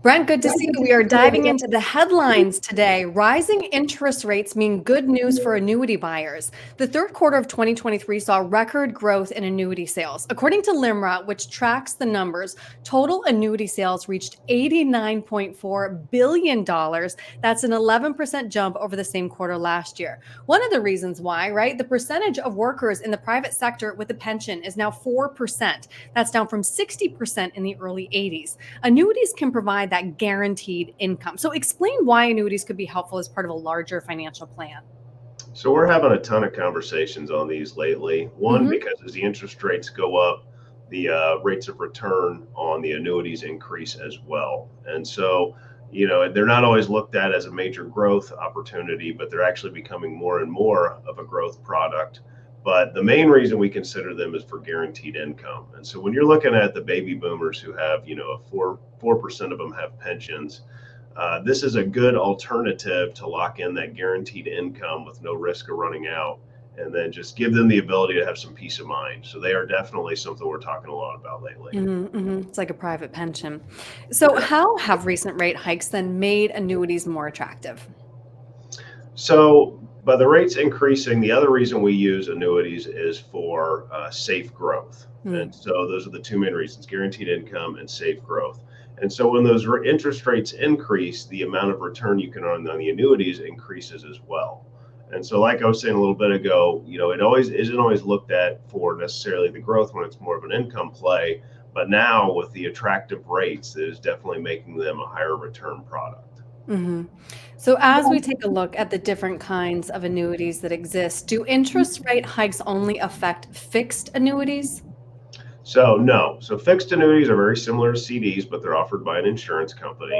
Brent, good to see you. We are diving into the headlines today. Rising interest rates mean good news for annuity buyers. The third quarter of 2023 saw record growth in annuity sales. According to LIMRA, which tracks the numbers, total annuity sales reached $89.4 billion. That's an 11% jump over the same quarter last year. One of the reasons why, right? The percentage of workers in the private sector with a pension is now 4%. That's down from 60% in the early 80s. Annuities can provide that guaranteed income. So explain why annuities could be helpful as part of a larger financial plan. So we're having a ton of conversations on these lately. One, because as the interest rates go up, the rates of return on the annuities increase as well. And so, they're not always looked at as a major growth opportunity, but they're actually becoming more and more of a growth product. But the main reason we consider them is for guaranteed income. And so when you're looking at the baby boomers who have, 4% of them have pensions, this is a good alternative to lock in that guaranteed income with no risk of running out, and then just give them the ability to have some peace of mind. So they are definitely something we're talking a lot about lately. It's like a private pension. So how have recent rate hikes then made annuities more attractive? So by the rates increasing, the other reason we use annuities is for safe growth. And so those are the two main reasons: guaranteed income and safe growth. And so when those interest rates increase, the amount of return you can earn on the annuities increases as well. And so, like I was saying a little bit ago, it always isn't always looked at for necessarily the growth when it's more of an income play. But now with the attractive rates, it is definitely making them a higher return product. So as we take a look at the different kinds of annuities that exist, do interest rate hikes only affect fixed annuities? So no. So fixed annuities are very similar to CDs, but they're offered by an insurance company.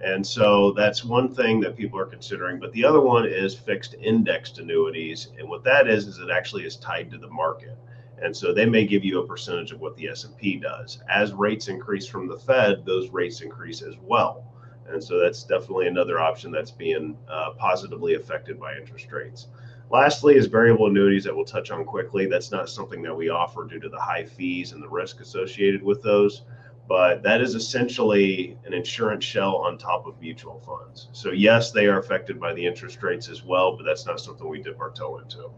And so that's one thing that people are considering. But the other one is fixed indexed annuities. And what that is it actually is tied to the market. And so they may give you a percentage of what the S&P does. As rates increase from the Fed, those rates increase as well. And so that's definitely another option that's being positively affected by interest rates. Lastly is variable annuities that we'll touch on quickly. That's not something that we offer due to the high fees and the risk associated with those. But that is essentially an insurance shell on top of mutual funds. So yes, they are affected by the interest rates as well, but that's not something we dip our toe into.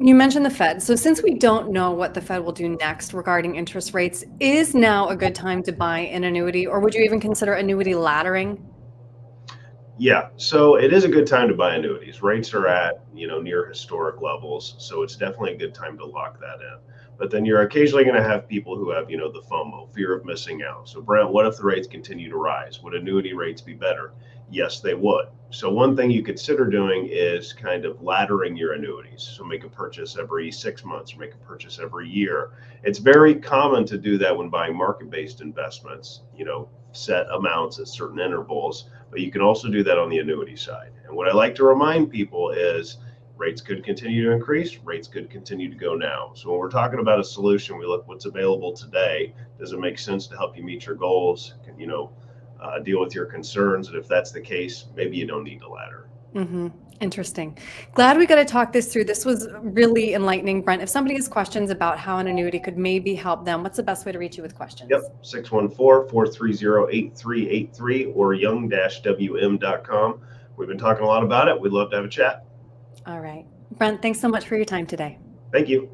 You mentioned the Fed. So since we don't know what the Fed will do next regarding interest rates, is now a good time to buy an annuity, or would you even consider annuity laddering? Yeah, so it is a good time to buy annuities. Rates are at, near historic levels. So it's definitely a good time to lock that in. But then you're occasionally going to have people who have, the FOMO, fear of missing out. So Brent, what if the rates continue to rise? Would annuity rates be better? Yes, they would. So one thing you consider doing is kind of laddering your annuities. So make a purchase every 6 months or make a purchase every year. It's very common to do that when buying market-based investments, set amounts at certain intervals, but you can also do that on the annuity side. And what I like to remind people is rates could continue to increase, rates could continue to go down. So when we're talking about a solution, we look what's available today. Does it make sense to help you meet your goals? Deal with your concerns? And if that's the case, maybe you don't need a ladder. Interesting. Glad we got to talk this through. This was really enlightening, Brent. If somebody has questions about how an annuity could maybe help them, what's the best way to reach you with questions? Yep, 614-430-8383 or young-wm.com. We've been talking a lot about it. We'd love to have a chat. All right. Brent, thanks so much for your time today. Thank you.